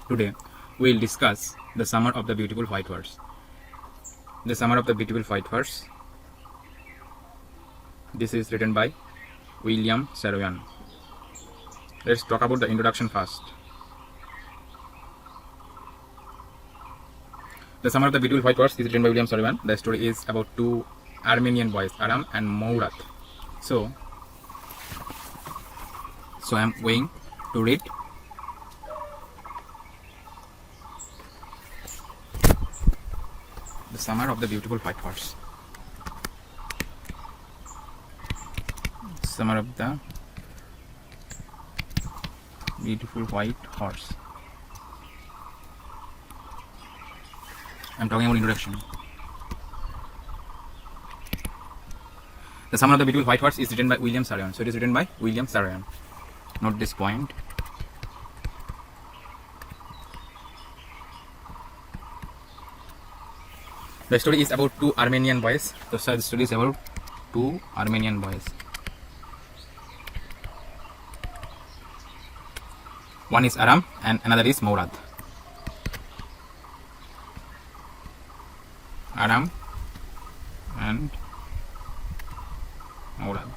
Today we will discuss the Summer of the Beautiful White Horse. The Summer of the Beautiful White Horse. This is written by William Saroyan. Let's talk about the introduction first. The Summer of the Beautiful White Horse is written by William Saroyan. The story is about two Armenian boys, Aram and Mourat. So I am going to read. The Summer of the Beautiful White Horse. Summer of the Beautiful White Horse. I'm talking about introduction. The Summer of the Beautiful White Horse is written by William Saroyan. So it is written by William Saroyan. Note this point. The story is about two Armenian boys. The story is about two Armenian boys. One is Aram and another is Mourat. Aram and Mourat,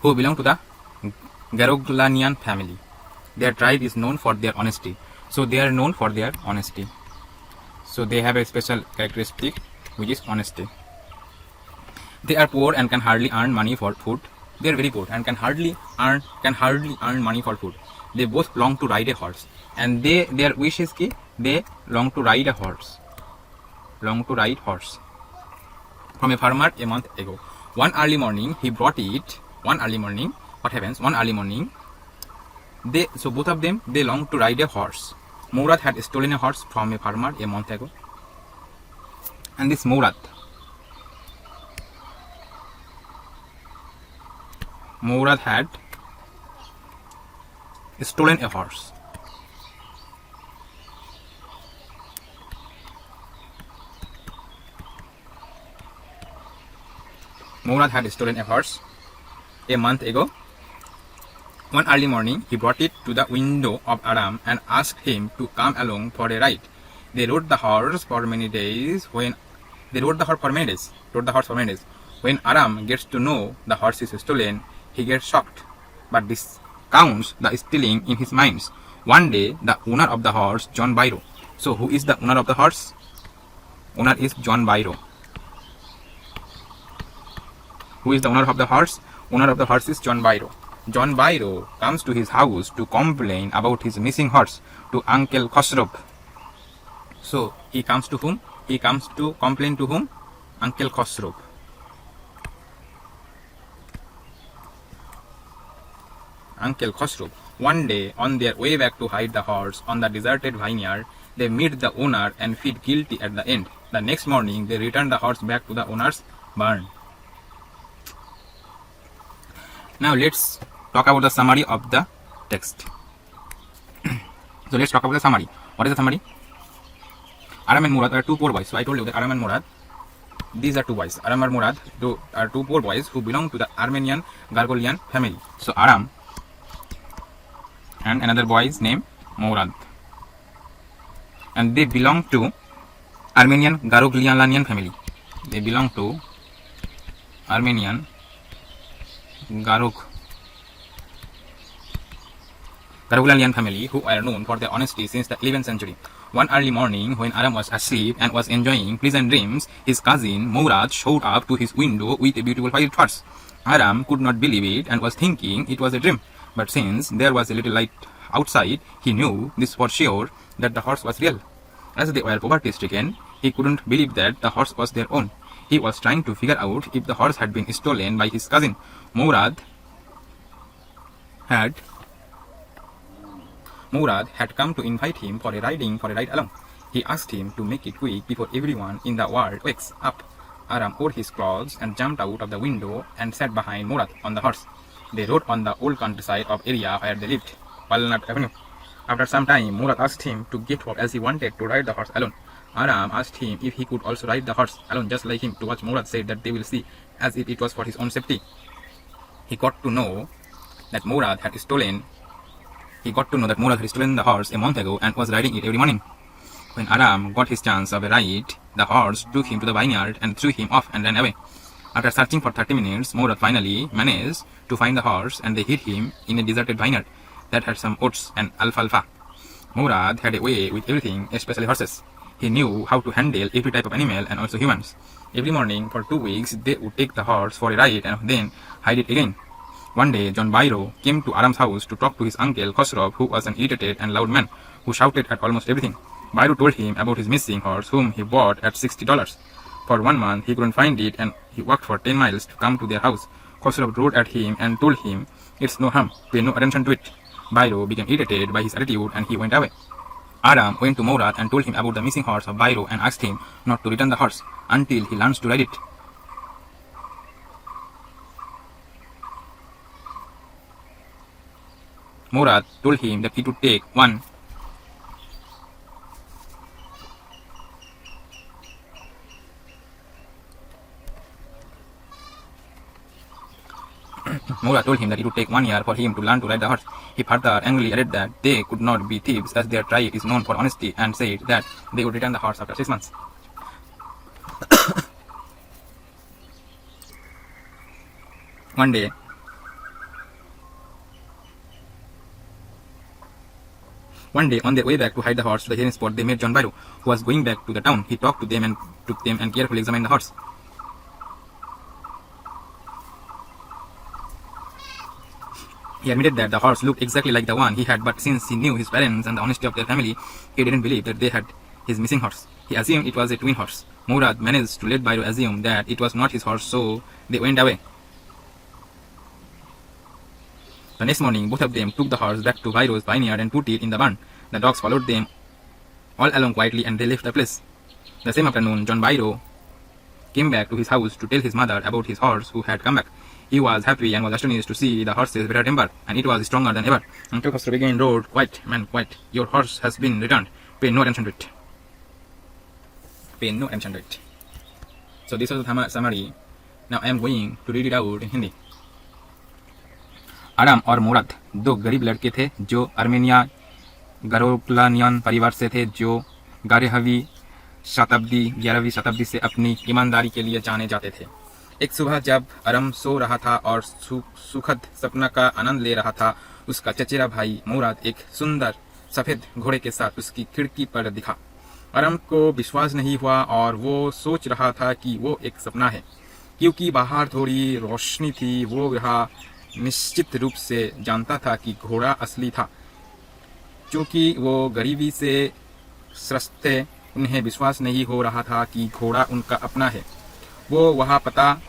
who belong to the Garoglanian family. Their tribe is known for their honesty. So they are known for their honesty. So they have a special characteristic, which is honesty. They are poor and can hardly earn money for food. They are very poor and can hardly earn money for food. They both long to ride a horse, and their wish is ki they long to ride a horse. Long to ride horse. From a farmer a month ago. One early morning he brought it. One early morning, what happens? One early morning, both of them they long to ride a horse. Mourat had stolen a horse from a farmer a month ago, and this Mourat had stolen a horse. Mourat had stolen a horse a month ago. One early morning, he brought it to the window of Aram and asked him to come along for a ride. They rode the horse for many days. When Aram gets to know the horse is stolen, he gets shocked, but discounts the stealing in his mind. One day, the owner of the horse, John Byro. So, who is the owner of the horse? Owner is John Byro. Who is the owner of the horse? Owner of the horse is John Byro. John Byro comes to his house to complain about his missing horse to Uncle Khosrow. So, he comes to whom? He comes to complain to whom? Uncle Khosrow. Uncle Khosrow. One day, on their way back to hide the horse on the deserted vineyard, they meet the owner and feel guilty at the end. The next morning, they return the horse back to the owner's barn. Now, let's talk about the summary of the text. So, let's talk about the summary. What is the summary? Aram and Mourat are two poor boys. So, I told you that Aram and Mourat, these are two boys. Aram and Mourat are two poor boys who belong to the Armenian Gargolian family. So, Aram and another boy is named Mourat. And they belong to Armenian Garoglanian family. They belong to Armenian Garoglanian family, who are known for their honesty since the 11th century. One early morning, when Aram was asleep and was enjoying pleasant dreams, his cousin Mourat showed up to his window with a beautiful white horse. Aram could not believe it and was thinking it was a dream. But since there was a little light outside, he knew this for sure that the horse was real. As they were poverty-stricken, he couldn't believe that the horse was their own. He was trying to figure out if the horse had been stolen by his cousin. Mourat had come to invite him for a ride along. He asked him to make it quick before everyone in the world wakes up. Aram wore his clothes and jumped out of the window and sat behind Mourat on the horse. They rode on the old countryside of area where they lived, Walnut Avenue. After some time, Mourat asked him to get off as he wanted to ride the horse alone. Aram asked him if he could also ride the horse alone just like him. To which Mourat said that they will see, as if it was for his own safety. He got to know that Mourat had stolen he got to know that Murad had stolen the horse a month ago and was riding it every morning. When Aram got his chance of a ride, the horse took him to the vineyard and threw him off and ran away. After searching for 30 minutes, Murad finally managed to find the horse and they hid him in a deserted vineyard that had some oats and alfalfa. Murad had a way with everything, especially horses. He knew how to handle every type of animal and also humans. Every morning for 2 weeks, they would take the horse for a ride and then hide it again. One day, John Bairo came to Aram's house to talk to his uncle Khosrow, who was an irritated and loud man who shouted at almost everything. Bairo told him about his missing horse, whom he bought at $60. For 1 month, he couldn't find it and he walked for 10 miles to come to their house. Khosrow roared at him and told him, "It's no harm, pay no attention to it." Bairo became irritated by his attitude and he went away. Aram went to Murad and told him about the missing horse of Bairo and asked him not to return the horse until he learns to ride it. Murad told him that it would take one year for him to learn to ride the horse. He further angrily added that they could not be thieves as their tribe is known for honesty and said that they would return the horse after 6 months. One day, on their way back to hide the horse to the hearing spot, they met John Bairo, who was going back to the town. He talked to them and took them and carefully examined the horse. He admitted that the horse looked exactly like the one he had, but since he knew his parents and the honesty of their family, he didn't believe that they had his missing horse. He assumed it was a twin horse. Murad managed to let Bairo assume that it was not his horse, so they went away. The next morning, both of them took the horse back to Bairo's vineyard and put it in the barn. The dogs followed them all along quietly and they left the place. The same afternoon, John Bairo came back to his house to tell his mother about his horse who had come back. He was happy and was astonished to see the horse's better temper, and it was stronger than ever. Uncle Khosrow again roared, "Quiet, man, quiet. Your horse has been returned. Pay no attention to it." Pay no attention to it. So this was the summary. Now I am going to read it out in Hindi. आराम और मुराद 2 गरीब लड़के थे जो Armenia गरोक्लानियन परिवार से थे, जो 11वीं शताब्दी से अपनी ईमानदारी के लिए जाने जाते थे। एक सुबह जब आराम सो रहा था और सुखद सपना का आनंद ले रहा था, उसका चचेरा भाई मुराद एक सुंदर सफेद घोड़े के साथ उसकी खिड़की पर दिखा। आराम को विश्वास नहीं हुआ और वो सोच रहा था कि वो एक सपना है, क्योंकि बाहर थोड़ी रोशनी थी। वो यह निश्चित रूप से जानता था कि घोड़ा असली था। क्योंकि वो गरीबी से स्रस्त थे, उन्हें विश्वास नहीं हो रहा था कि घोड़ा उनका अपना है। वो वह पता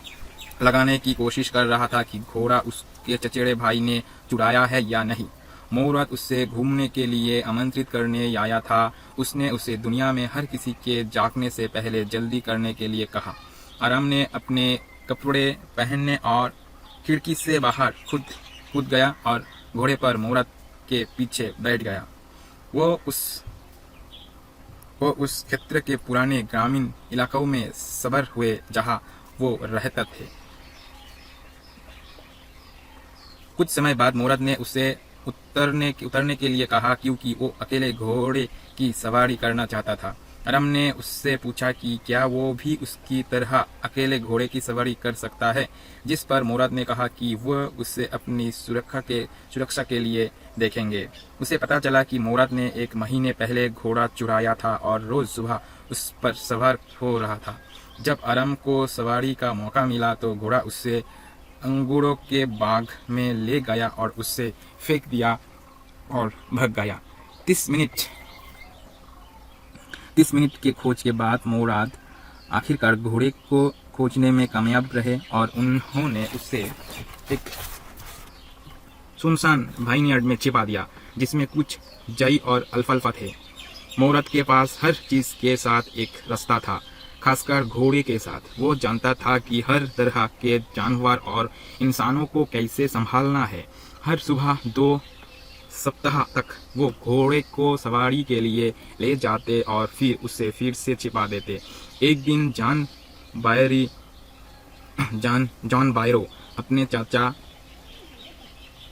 लगाने की कोशिश कर रहा था कि घोड़ा उसके चचेरे भाई ने चुराया है या नहीं। मुराद उससे घूमने के लिए आमंत्रित करने आया था। उसने उसे दुनिया में हर किसी के जागने से पहले जल्दी करने के लिए कहा। आराम ने अपने कपड़े पहनने और खिड़की से बाहर कूद गया और घोड़े पर मुराद के पीछे बैठ गया। वो उस क्षेत्र के पुराने ग्रामीण इलाकों में सबर हुए जहां वो रहते थे। कुछ समय बाद मुराद ने उसे उतरने के लिए कहा, क्योंकि वो अकेले घोड़े की सवारी करना चाहता था। आराम ने उससे पूछा कि क्या वो भी उसकी तरह अकेले घोड़े की सवारी कर सकता है, जिस पर मुराद ने कहा कि वह उसे अपनी सुरक्षा के लिए देखेंगे। उसे पता चला कि मुराद ने 1 महीने पहले घोड़ा चुराया था और रोज सुबह उस पर सवार हो रहा था। जब आराम को सवारी का मौका मिला तो घोड़ा उससे अंगूरों के बाग में ले गया और उससे फेंक दिया और भाग गया। 30 मिनट के खोज के बाद मुराद आखिरकार घोड़े को खोजने में कामयाब रहे और उन्होंने उसे एक सुनसान वाइनयार्ड में छिपा दिया, जिसमें कुछ जई और अल्फाल्फा थे। मुराद के पास हर चीज के साथ एक रास्ता था, खासकर घोड़े के साथ। वो जानता था कि हर तरह के जानवर और इंसानों को कैसे संभालना है। हर सुबह 2 सप्ताह तक वो घोड़े को सवारी के लिए ले जाते और फिर उसे फिर से छिपा देते। एक दिन जॉन बायरो अपने चाचा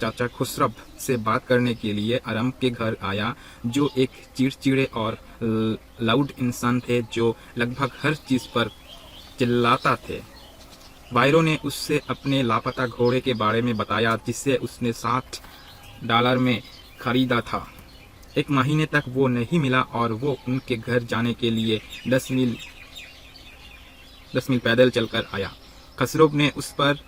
चाचा खुसरब से बात करने के लिए आरम के घर आया, जो एक चिड़चिड़े और लाउड इंसान थे जो लगभग हर चीज पर चिल्लाता थे। बायरो ने उससे अपने लापता घोड़े के बारे में बताया, जिसे उसने $60 में खरीदा था। 1 महीने तक वो नहीं मिला और वो उनके घर जाने के लिए 10 मील पैदल चलकर आया। खसरोब ने उस पर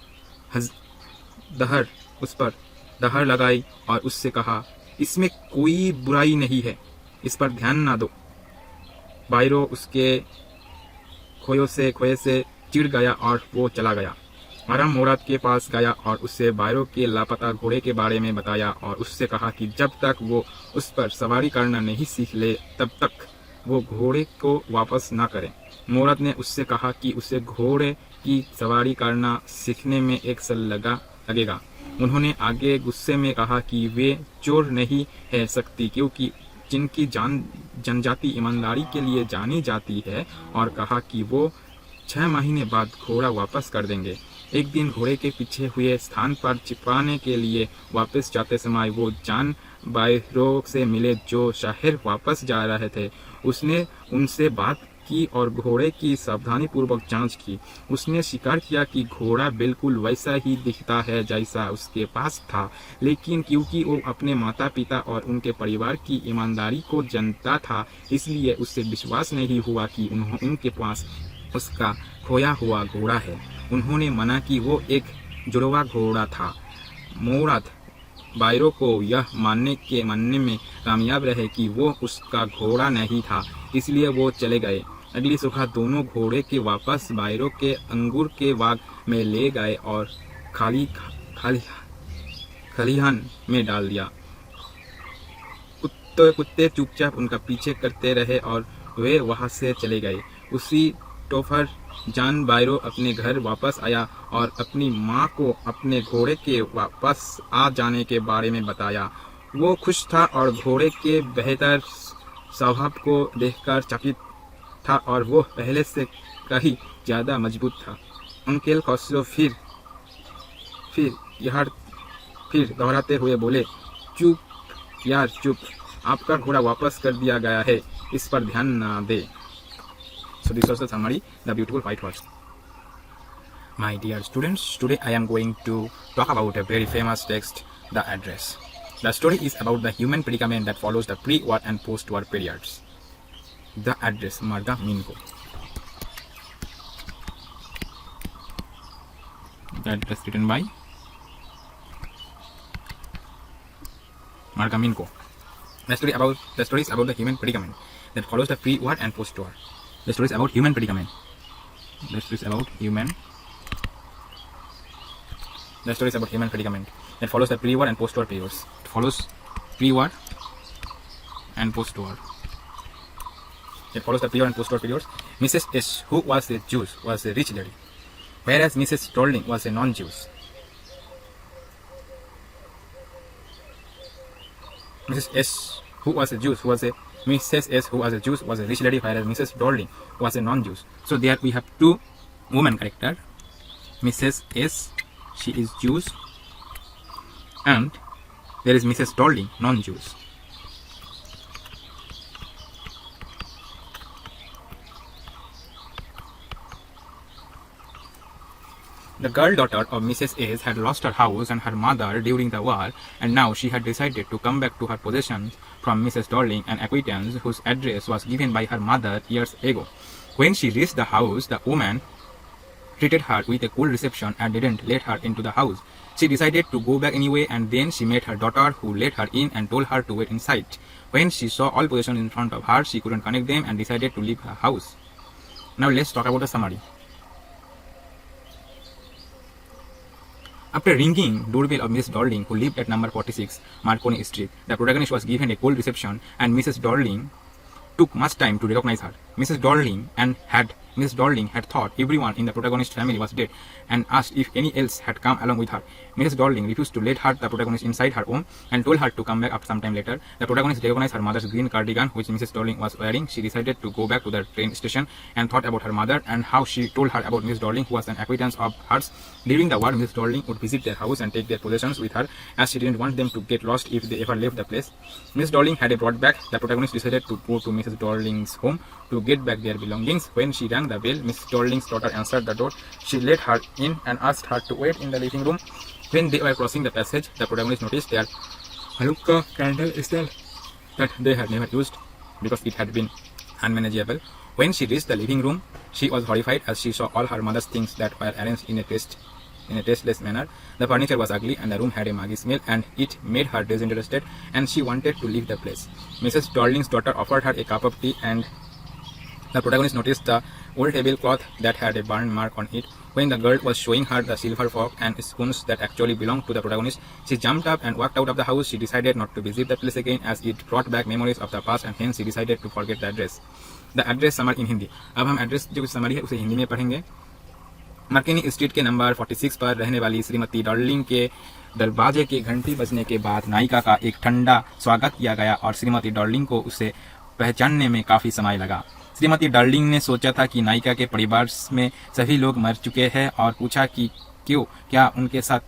दहर लगाई और उससे कहा, इसमें कोई बुराई नहीं है, इस पर ध्यान ना दो। बायरो उसके खोए से चिढ़ गया और वो चला गया। आराम मोराद के पास गया और उससे बायरो के लापता घोड़े के बारे में बताया और उससे कहा कि जब तक वो उस पर सवारी करना नहीं सीख ले तब तक वो घोड़े को वापस ना करे। मोराद ने उससे कहा कि उसे घोड़े की सवारी करना सीखने में 1 साल लगेगा। उन्होंने आगे गुस्से में कहा कि वे चोर नहीं है सकती, क्योंकि जिनकी जनजाति ईमानदारी के लिए जानी जाती है, और कहा कि वो 6 महीने बाद घोड़ा वापस कर देंगे। एक दिन घोड़े के पीछे हुए स्थान पर छिपाने के लिए वापस जाते समय वो जान बायरो से मिले जो शहर वापस जा रहे थे। उसने उनसे बात की और घोड़े की सावधानीपूर्वक जांच की। उसने स्वीकार किया कि घोड़ा बिल्कुल वैसा ही दिखता है जैसा उसके पास था, लेकिन क्योंकि वो अपने माता पिता और उनके परिवार की ईमानदारी को जानता था, इसलिए उसे विश्वास नहीं हुआ कि उनके पास उसका खोया हुआ घोड़ा है। उन्होंने माना कि वो एक जुड़वा घोड़ा था। मोराद बायरो को यह मानने में कामयाब रहे कि वो उसका घोड़ा नहीं था, इसलिए वो चले गए। अगली सुबह दोनों घोड़े के वापस बायरो के अंगूर के बाग में ले गए और खलिहान में डाल दिया। कुत्ते चुपचाप उनका पीछे करते रहे और वे वहां से चले गए। उसी दोपहर जान बायरो अपने घर वापस आया और अपनी माँ को अपने घोड़े के वापस आ जाने के बारे में बताया। वो खुश था और घोड़े के बेहतर स्वभाव को देखकर चकित था और वो पहले से कहीं ज्यादा मजबूत था। अंकल खसरो फिर दोहराते हुए बोले, चुप यार चुप, आपका घोड़ा वापस कर दिया गया है, इस पर ध्यान ना दे। So this was the summary, the beautiful white horse. My dear students, today I am going to talk about a very famous text, The Address. The story is about the human predicament that follows the pre-war and post-war periods. The Address, Marga Minko. The Address written by Marga Minko. The story is about the human predicament that follows the pre-war and post-war. The story is about human predicament. The story is about human predicament that follows the pre-war and post-war periods. It follows pre-war and post-war. It follows the pre-war and post-war periods. Mrs. S, who was a Jew, was a rich lady, whereas Mrs. Darling was a non-Jew. Mrs. S, who was a Jew, was a rich lady, whereas Mrs. Darling was a non-Jew. So there we have 2 woman character. Mrs. S, she is Jews, and there is Mrs. Darling, non-Jews. The girl daughter of Mrs. S had lost her house and her mother during the war, and now she had decided to come back to her possessions from Mrs. Darling, an acquaintance whose address was given by her mother years ago. When she reached the house, the woman treated her with a cool reception and didn't let her into the house. She decided to go back anyway, and then she met her daughter, who let her in and told her to wait inside. When she saw all possessions in front of her, she couldn't connect them and decided to leave her house. Now let's talk about the summary. After ringing doorbell of Miss Darling, who lived at number 46 Marconi Street, the protagonist was given a cold reception and Mrs. Darling took much time to recognize her. Mrs. Darling had thought everyone in the protagonist family was dead and asked if any else had come along with her. Mrs. Darling refused to let her, the protagonist, inside her home and told her to come back up sometime later. The protagonist recognized her mother's green cardigan, which Mrs. Darling was wearing. She decided to go back to the train station and thought about her mother and how she told her about Mrs. Darling, who was an acquaintance of hers. During the war, Mrs. Darling would visit their house and take their possessions with her, as she didn't want them to get lost if they ever left the place. Mrs. Darling had a brought bag. The protagonist decided to go to Mrs. Darling's home to get back their belongings. When she rang the bell, Mrs. Darling's daughter answered the door. She let her in and asked her to wait in the living room. When they were crossing the passage, the protagonist noticed their hookah candle still that they had never used because it had been unmanageable. When she reached the living room, she was horrified as she saw all her mother's things that were arranged in a tasteless manner. The furniture was ugly and the room had a muggy smell, and it made her disinterested and she wanted to leave the place. Mrs. Darling's daughter offered her a cup of tea, and the protagonist noticed the old tablecloth that had a burn mark on it. When the girl was showing her the silver fork and spoons that actually belonged to the protagonist, she jumped up and walked out of the house. She decided not to visit the place again as it brought back memories of the past, and hence she decided to forget the address. The address summary in Hindi. अब हम address जो summary है उसे हिंदी में पढ़ेंगे. मार्किनी street के number 46 पर रहने वाली श्रीमती डार्लिंग के दरवाजे की घंटी बजने के बाद नायिका का एक ठंडा स्वागत किया गया और श्रीमती डार्लिंग को उसे पहचानने में काफी समय लगा. श्रीमती डार्लिंग ने सोचा था कि नायिका के परिवार में सभी लोग मर चुके हैं और पूछा कि क्यों, क्या उनके साथ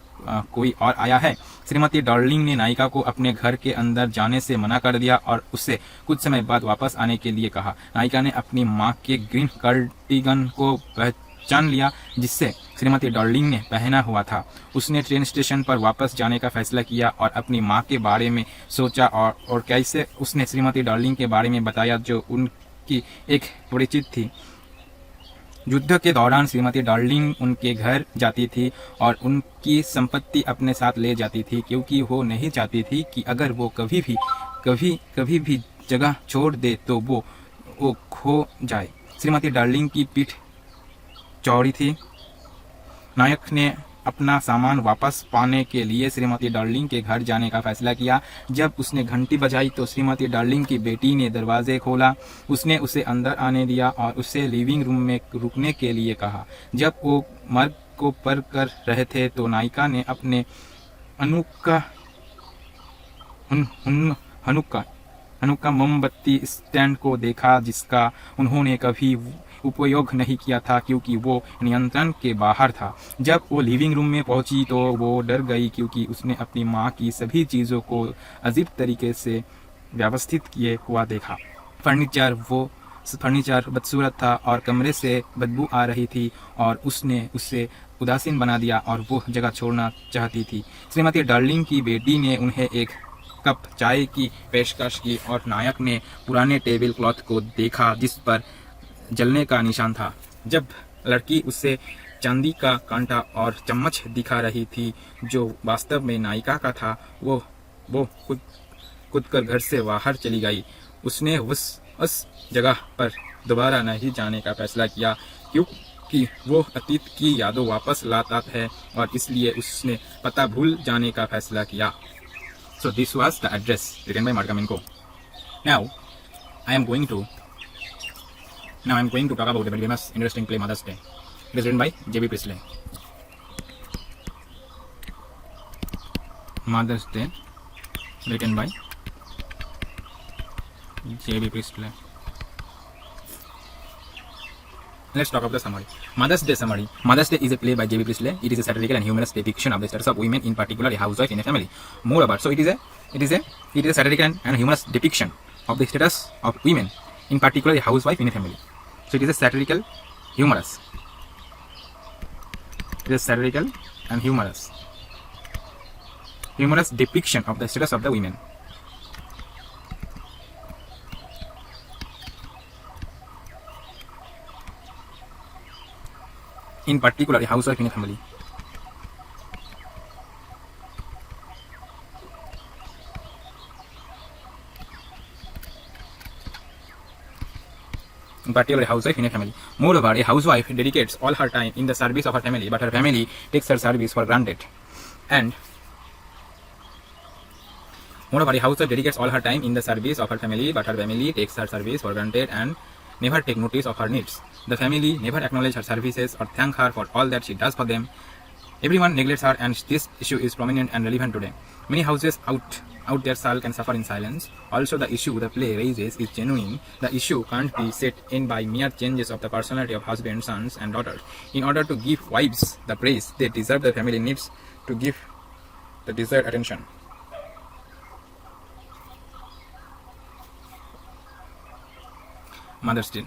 कोई और आया है. श्रीमती डार्लिंग ने नायिका को अपने घर के अंदर जाने से मना कर दिया और उससे कुछ समय बाद वापस आने के लिए कहा. नायिका ने अपनी मां के ग्रीन कार्डिगन को पहचान लिया जिससे श्रीमती डार्लिंग ने पहना हुआ था. उसने ट्रेन स्टेशन पर वापस जाने का फैसला किया और अपनी मां के बारे में सोचा और कैसे उसने श्रीमती डार्लिंग के बारे में बताया जो उनकी एक परिचित थी. युद्ध के दौरान श्रीमती डार्लिंग उनके घर जाती थी और उनकी संपत्ति अपने साथ ले जाती थी क्योंकि वो नहीं चाहती थी कि अगर वो कभी भी जगह छोड़ दे तो वो खो जाए. श्रीमती डार्लिंग की पीठ चौड़ी थी. नायक ने अपना सामान वापस पाने के लिए श्रीमती डार्लिंग के घर जाने का फैसला किया. जब उसने घंटी बजाई तो श्रीमती डार्लिंग की बेटी ने दरवाजे खोला. उसने उसे अंदर आने दिया और उसे लिविंग रूम में रुकने के लिए कहा. जब वो मर्ग को पार कर रहे थे तो नायिका ने अपने हनुक्का मोमबत्ती स्टैंड को देखा जिसका उन्होंने कभी उपयोग नहीं किया था क्योंकि वो नियंत्रण के बाहर था. जब वो लिविंग रूम में पहुंची तो वो डर गई क्योंकि उसने अपनी मां की सभी चीज़ों को अजीब तरीके से व्यवस्थित किए हुआ देखा. फर्नीचर बदसूरत था और कमरे से बदबू आ रही थी और उसने उसे उदासीन बना दिया और वो जगह छोड़ना चाहती थी. श्रीमती डार्लिंग की बेटी ने उन्हें एक कप चाय की पेशकश की और नायक ने पुराने टेबल क्लॉथ को देखा जिस पर जलने का निशान था. जब लड़की उससे चांदी का कांटा और चम्मच दिखा रही थी जो वास्तव में नायिका का था, वो कूद कर घर से बाहर चली गई. उसने उस जगह पर दोबारा नहीं जाने का फैसला किया क्योंकि वो अतीत की यादों वापस लाता है और इसलिए उसने पता भूल जाने का फैसला किया. So this was the address written by Markaminko. Now I am going to talk about a very famous interesting play, Mother's Day. It is written by J.B. Priestley. Mother's Day, written by J.B. Priestley. Let's talk about the summary. Mother's Day summary. Mother's Day is a play by J.B. Priestley. It is a satirical and humorous depiction of the status of women, in particular a housewife in a family. Moreover, so it is a satirical and humorous depiction of the status of women, in particular a housewife in a family. So it is a satirical, humorous. It is satirical and humorous depiction of the status of the women. In particular, a housewife in a family. In particular, a housewife in a family. Moreover, a housewife dedicates all her time in the service of her family, but her family takes her service for granted. And moreover, a housewife dedicates all her time in the service of her family, but her family takes her service for granted. And never take notice of her needs. The family never acknowledge her services or thank her for all that she does for them. Everyone neglects her, and this issue is prominent and relevant today. Many houses out there sulk and suffer in silence. Also, the issue the play raises is genuine. The issue can't be set in by mere changes of the personality of husbands, sons, and daughters. In order to give wives the praise they deserve, the family needs to give the desired attention. Mother's Day.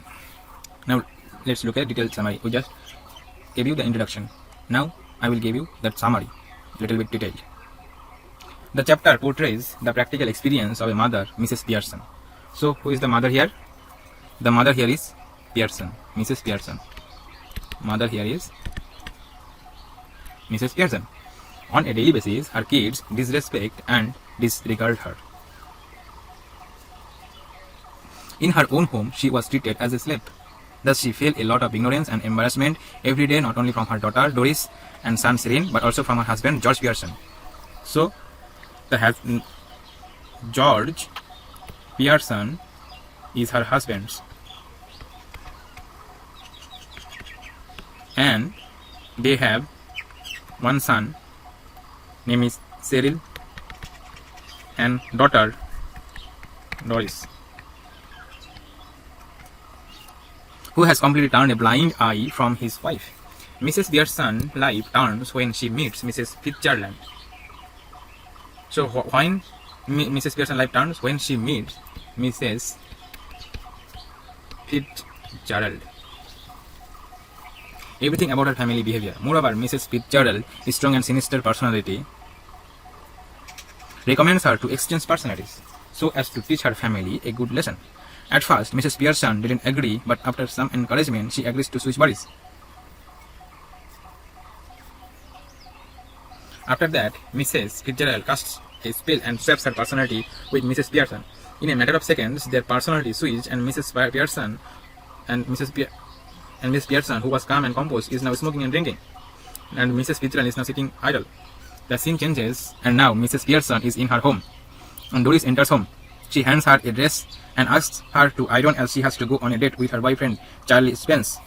Now, let's look at detailed summary. We just gave you the introduction. Now, I will give you that summary, little bit detailed. The chapter portrays the practical experience of a mother, Mrs. Pearson. So, who is the mother here? The mother here is Pearson, Mrs. Pearson. Mother here is Mrs. Pearson. On a daily basis, her kids disrespect and disregard her. In her own home, she was treated as a slave. Thus, she felt a lot of ignorance and embarrassment every day, not only from her daughter Doris and son Serene, but also from her husband George Pearson. So, George Pearson is her husband, and they have one son, name is Cyril, and daughter Doris, who has completely turned a blind eye from his wife. Mrs. Pearson's life turns when she meets Mrs. Fitzgerald. So when Mrs. Pearson's life turns when she meets Mrs. Fitzgerald. Everything about her family behavior. Moreover, Mrs. Fitzgerald's strong and sinister personality recommends her to exchange personalities so as to teach her family a good lesson. At first, Mrs. Pearson didn't agree, but after some encouragement, she agrees to switch bodies. After that, Mrs. Fitzgerald casts a spell and swaps her personality with Mrs. Pearson. In a matter of seconds, their personalities switched, and Mrs. Pearson and Miss Pearson, who was calm and composed, is now smoking and drinking, and Mrs. Fitzgerald is now sitting idle. The scene changes, and now Mrs. Pearson is in her home, and Doris enters home. She hands her a dress and asks her to iron as she has to go on a date with her boyfriend Charlie Spence.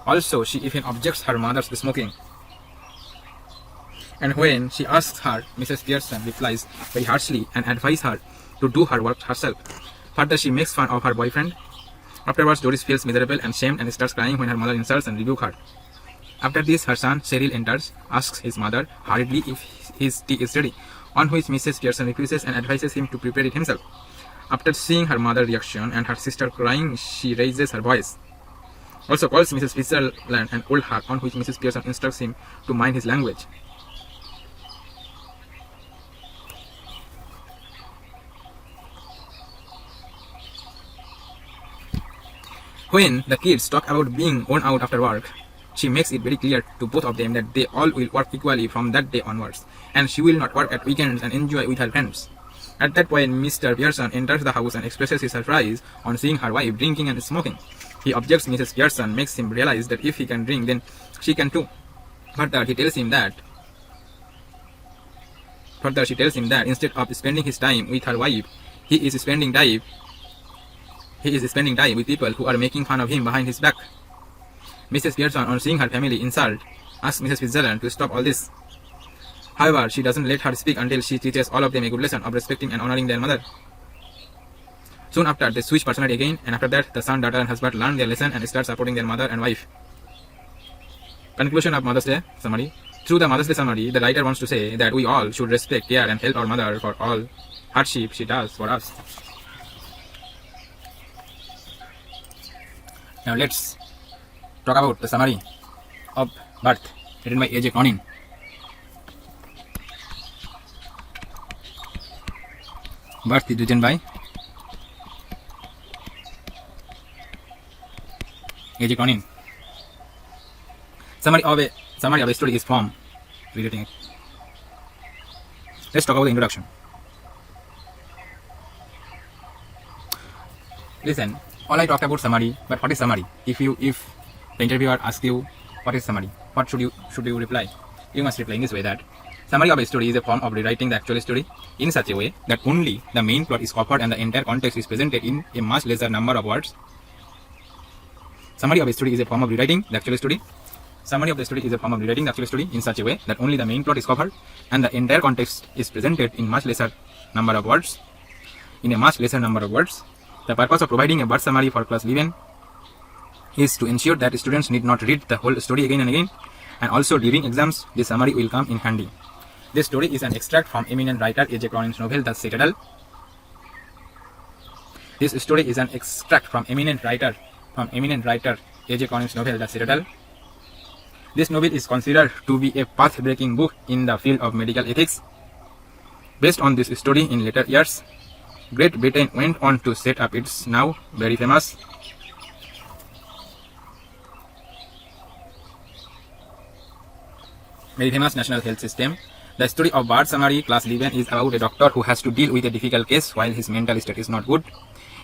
Also, she even objects her mother's smoking. And when she asks her, Mrs. Pearson replies very harshly and advises her to do her work herself. Further, she makes fun of her boyfriend. Afterwards, Doris feels miserable and shamed and starts crying when her mother insults and rebukes her. After this, her son Cyril enters, asks his mother hurriedly if his tea is ready, on which Mrs. Pearson refuses and advises him to prepare it himself. After seeing her mother's reaction and her sister crying, she raises her voice. Also calls Mrs. Fitzgerald and old her, on which Mrs. Pearson instructs him to mind his language. When the kids talk about being worn out after work, she makes it very clear to both of them that they all will work equally from that day onwards, and she will not work at weekends and enjoy with her friends. At that point, Mr. Pearson enters the house and expresses his surprise on seeing her wife drinking and smoking. He objects. Mrs. Pearson makes him realize that if he can drink, then she can too. Further, she tells him that instead of spending his time with her wife, he is spending time with people who are making fun of him behind his back. Mrs. Pearson, on seeing her family insult, asks Mrs. Fitzgerald to stop all this. However, she doesn't let her speak until she teaches all of them a good lesson of respecting and honoring their mother. Soon after, they switch personality again, and after that, the son, daughter, and husband learn their lesson and start supporting their mother and wife. Conclusion of Mother's Day summary. Through the Mother's Day summary, the writer wants to say that we all should respect, care, and help our mother for all hardship she does for us. Now let's talk about the summary of Birth, written by A.J. Cronin. Birth is written by A.J. Cronin. Summary of a story is from reading it. Let's talk about the introduction. Listen, all I talked about summary, but what is summary? If the interviewer asks you what is summary, what should you reply? You must reply in this way that Summary of a story is a form of rewriting the actual story in such a way that only the main plot is covered and the entire context is presented in a much lesser number of words. Summary of a story is a form of rewriting the actual story. Summary of the story is a form of rewriting the actual story in such a way that only the main plot is covered and the entire context is presented in much lesser number of words. In a much lesser number of words. The purpose of providing a word summary for class 11 is to ensure that students need not read the whole story again and again, and also during exams this summary will come in handy. This story is an extract from eminent writer A.J. Cronin's novel The Citadel. This story is an extract from eminent writer A.J. Cronin's novel The Citadel. This novel is considered to be a path-breaking book in the field of medical ethics. Based on this story in later years, Great Britain went on to set up its now very famous national health system. The story of Word Summary Class 11 is about a doctor who has to deal with a difficult case while his mental state is not good.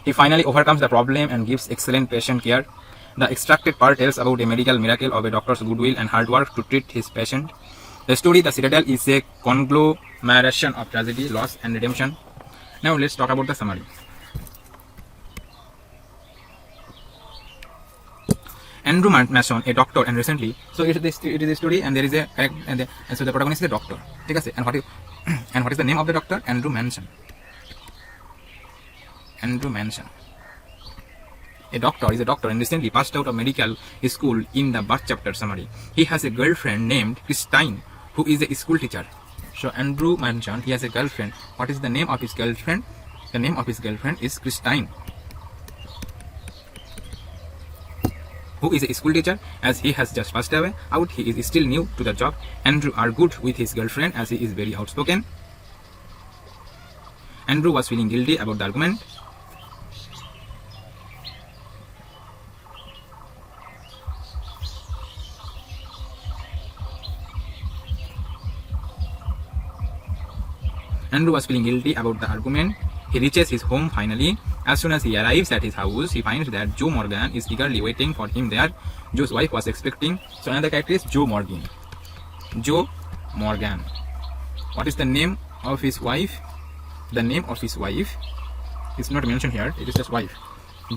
He finally overcomes the problem and gives excellent patient care. The extracted part tells about a medical miracle of a doctor's goodwill and hard work to treat his patient. The story The Citadel is a conglomeration of tragedy, loss and redemption. Now let's talk about the summary. Andrew Mason, a doctor, and recently, so it is a story, and there is a and so the protagonist is a doctor. And what is the name of the doctor? Andrew Manson. Andrew Manson. A doctor is a doctor and recently passed out of medical school. In the birth chapter summary, he has a girlfriend named Christine, who is a school teacher. So Andrew Manson, he has a girlfriend. What is the name of his girlfriend? The name of his girlfriend is Christine, who is a school teacher. As he has just passed away out, he is still new to the job. Andrew argued with his girlfriend as he is very outspoken. Andrew was feeling guilty about the argument. He reaches his home finally. As soon as he arrives at his house, he finds that Joe Morgan is eagerly waiting for him there. Joe's wife was expecting. So another character is Joe Morgan. Joe Morgan. What is the name of his wife? The name of his wife is not mentioned here. It is just wife.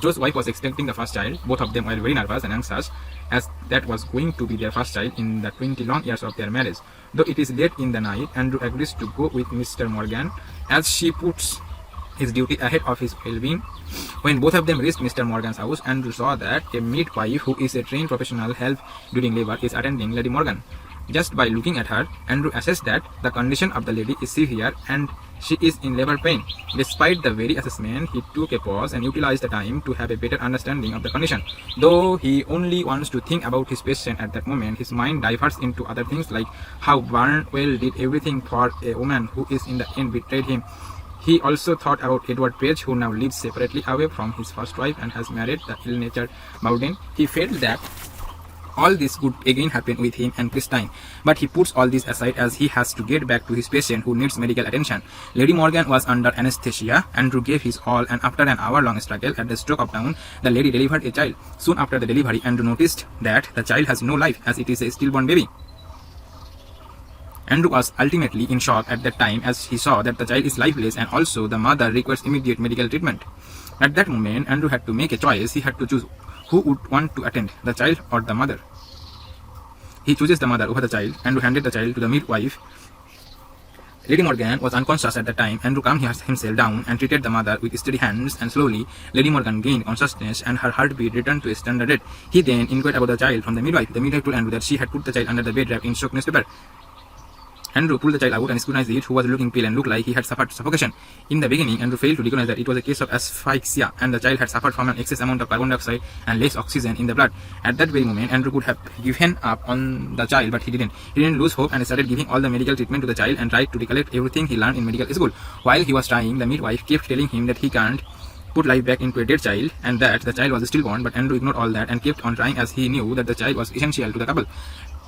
Joe's wife was expecting the first child. Both of them were very nervous and anxious, as that was going to be their first child in the 20 long years of their marriage. Though it is late in the night, Andrew agrees to go with Mr. Morgan as she puts his duty ahead of his well-being. When both of them reached Mr. Morgan's house, Andrew saw that a midwife, who is a trained professional help during labor, is attending Lady Morgan. Just by looking at her, Andrew assessed that the condition of the lady is severe and she is in labor pain. Despite the very assessment, he took a pause and utilized the time to have a better understanding of the condition. Though he only wants to think about his patient at that moment, his mind diverts into other things like how Barnwell did everything for a woman who is in the end betrayed him. He also thought about Edward Page, who now lives separately away from his first wife and has married the ill-natured Bowden. He felt that all this could again happen with him and Christine, but he puts all this aside as he has to get back to his patient who needs medical attention. Lady Morgan was under anesthesia. Andrew gave his all, and after an hour-long struggle at the stroke of dawn, the lady delivered a child. Soon after the delivery, Andrew noticed that the child has no life, as it is a stillborn baby. Andrew was ultimately in shock at that time as he saw that the child is lifeless and also the mother requires immediate medical treatment. At that moment, Andrew had to make a choice. He had to choose who would want to attend, the child or the mother. He chooses the mother over the child. Andrew handed the child to the midwife. Lady Morgan was unconscious at the time. Andrew calmed himself down and treated the mother with steady hands, and slowly Lady Morgan gained consciousness and her heartbeat returned to a standard rate. He then inquired about the child from the midwife. The midwife told Andrew that she had put the child under the bed wrapped in soaked newspaper. Andrew pulled the child out and scrutinized it, who was looking pale and looked like he had suffered suffocation. In the beginning, Andrew failed to recognize that it was a case of asphyxia and the child had suffered from an excess amount of carbon dioxide and less oxygen in the blood. At that very moment, Andrew could have given up on the child, but he didn't. He didn't lose hope and started giving all the medical treatment to the child and tried to recollect everything he learned in medical school. While he was trying, the midwife kept telling him that he can't put life back into a dead child and that the child was stillborn, but Andrew ignored all that and kept on trying as he knew that the child was essential to the couple.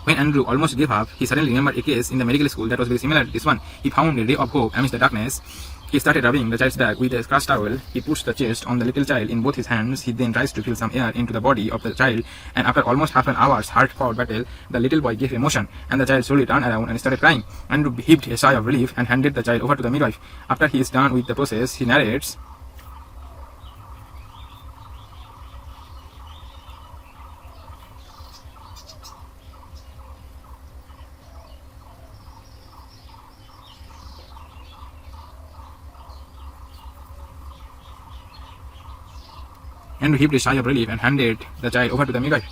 When Andrew almost gave up, he suddenly remembered a case in the medical school that was very similar to this one. He found a ray of hope amidst the darkness. He started rubbing the child's back with a crushed towel. He puts the chest on the little child in both his hands. He then tries to feel some air into the body of the child, and after almost half an hour's hard-fought battle, the little boy gave a motion, and the child slowly turned around and started crying. Andrew heaved a sigh of relief and handed the child over to the midwife. After he is done with the process, he narrates, Andrew heaved a sigh of relief and handed the child over to the midwife.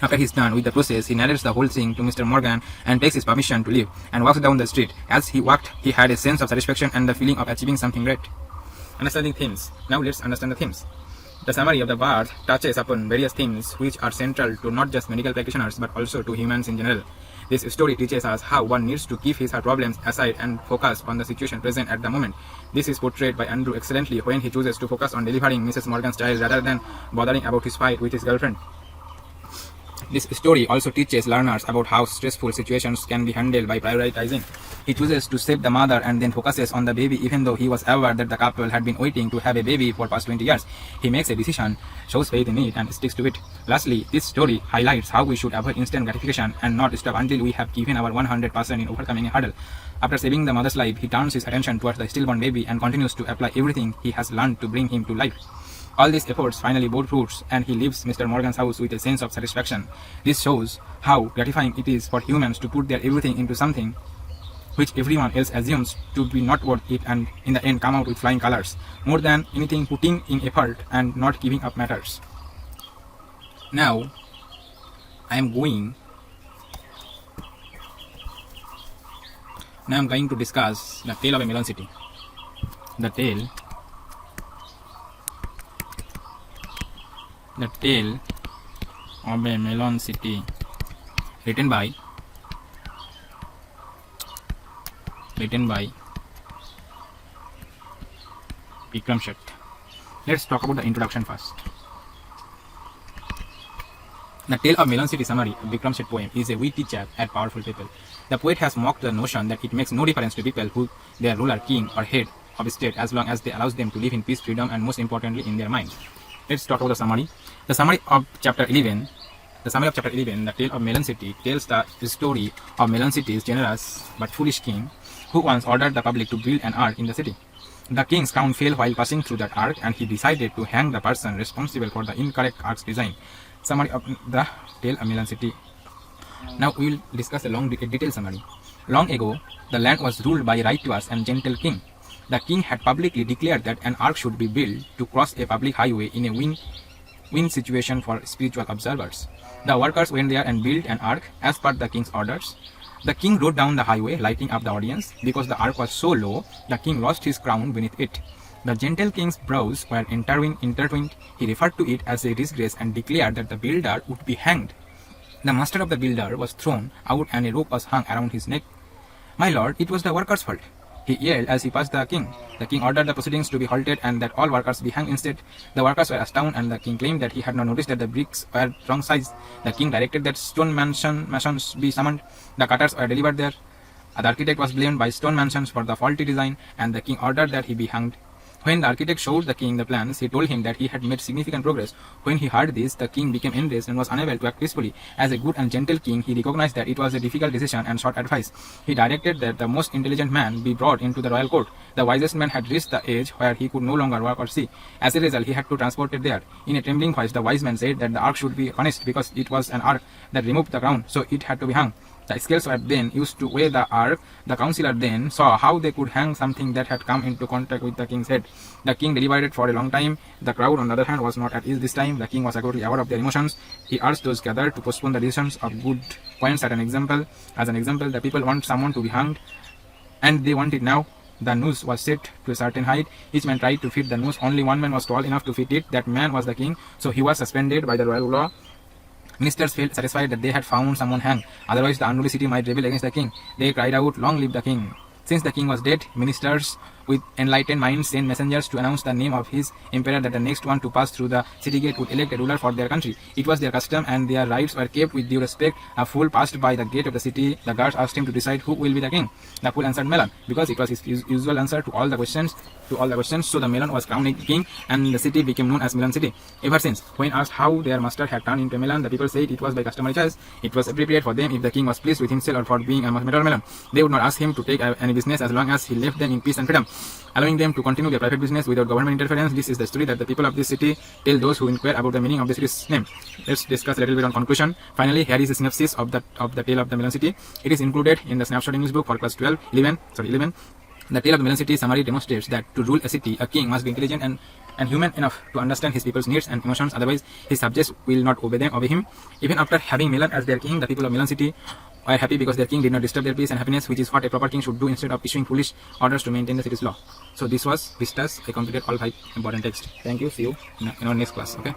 After he's done with the process, he narrates the whole thing to Mr. Morgan and takes his permission to leave and walks down the street. As he walked, he had a sense of satisfaction and the feeling of achieving something great. Understanding themes. Now let's understand the themes. The summary of the birth touches upon various themes which are central to not just medical practitioners but also to humans in general. This story teaches us how one needs to keep his or her problems aside and focus on the situation present at the moment. This is portrayed by Andrew excellently when he chooses to focus on delivering Mrs. Morgan's child rather than bothering about his fight with his girlfriend. This story also teaches learners about how stressful situations can be handled by prioritizing. He chooses to save the mother and then focuses on the baby even though he was aware that the couple had been waiting to have a baby for past 20 years. He makes a decision, shows faith in it and sticks to it. Lastly, this story highlights how we should avoid instant gratification and not stop until we have given our 100% in overcoming a hurdle. After saving the mother's life, he turns his attention towards the stillborn baby and continues to apply everything he has learned to bring him to life. All these efforts finally bore fruits and he leaves Mr. Morgan's house with a sense of satisfaction. This shows how gratifying it is for humans to put their everything into something which everyone else assumes to be not worth it and in the end come out with flying colors. More than anything, putting in effort and not giving up matters. Now, I am going to discuss the tale of a melon city. The tale of a melon city, written by Snapshot. Let's talk about the introduction first. The Tale of Melon City summary of Snapshot poem is a witty jab at powerful people. The poet has mocked the notion that it makes no difference to people who their ruler, king or head of state as long as they allows them to live in peace, freedom and most importantly in their minds. Let's talk about the summary. The summary of chapter 11, The Tale of Melon City, tells the story of Melon City's generous but foolish king who once ordered the public to build an ark in the city. The king's crown fell while passing through that ark and he decided to hang the person responsible for the incorrect ark's design. Summary of the Tale of Melon City. Now we will discuss a detailed summary. Long ago, the land was ruled by a righteous and gentle king. The king had publicly declared that an ark should be built to cross a public highway in a win situation for spiritual observers. The workers went there and built an ark as per the king's orders. The king rode down the highway, lighting up the audience. Because the ark was so low, the king lost his crown beneath it. The gentle king's brows were intertwined. He referred to it as a disgrace and declared that the builder would be hanged. The master of the builder was thrown out and a rope was hung around his neck. My lord, it was the workers' fault, he yelled as he passed the king. The king ordered the proceedings to be halted and that all workers be hanged instead. The workers were astounded and the king claimed that he had not noticed that the bricks were wrong size. The king directed that stone masons be summoned. The cutters were delivered there. The architect was blamed by stone masons for the faulty design and the king ordered that he be hanged. When the architect showed the king the plans, he told him that he had made significant progress. When he heard this, the king became enraged and was unable to act peacefully. As a good and gentle king, he recognized that it was a difficult decision and sought advice. He directed that the most intelligent man be brought into the royal court. The wisest man had reached the age where he could no longer walk or see. As a result, he had to transport it there. In a trembling voice, the wise man said that the ark should be punished because it was an ark that removed the crown, so it had to be hung. The scales were then used to weigh the ark. The councillor then saw how they could hang something that had come into contact with the king's head. The king deliberated for a long time. The crowd, on the other hand, was not at ease this time. The king was acutely aware of their emotions. He urged those gathered to postpone the decisions of good points as an example, the people want someone to be hanged, and they want it now. The noose was set to a certain height. Each man tried to fit the noose. Only one man was tall enough to fit it. That man was the king, so he was suspended by the royal law. Ministers felt satisfied that they had found someone hanged. Otherwise, the unruly city might rebel against the king. They cried out, "Long live the king!" Since the king was dead, ministers with enlightened minds sent messengers to announce the name of his emperor, that the next one to pass through the city gate would elect a ruler for their country. It was their custom, and their rights were kept with due respect. A fool passed by the gate of the city. The guards asked him to decide who will be the king. The fool answered Melon, because it was his usual answer to all the questions. So the Melon was crowned king, and the city became known as Melon City. Ever since, when asked how their master had turned into a melon, the people said it was by customary choice. It was appropriate for them if the king was pleased with himself or for being a melon. They would not ask him to take any business as long as he left them in peace and freedom, allowing them to continue their private business without government interference. This is the story that the people of this city tell those who inquire about the meaning of the city's name. Let's discuss a little bit on conclusion. Finally, here is a synopsis of the tale of the Melon City. It is included in the Snapshot English book for class 11. The tale of the Melon City summary demonstrates that to rule a city, a king must be intelligent and human enough to understand his people's needs and emotions, otherwise his subjects will not obey him. Even after having Melon as their king, the people of Melon City were happy because their king did not disturb their peace and happiness, which is what a proper king should do instead of issuing foolish orders to maintain the city's law. So this was Vistas. I completed all 5 important texts. Thank you. See you in our next class. Okay.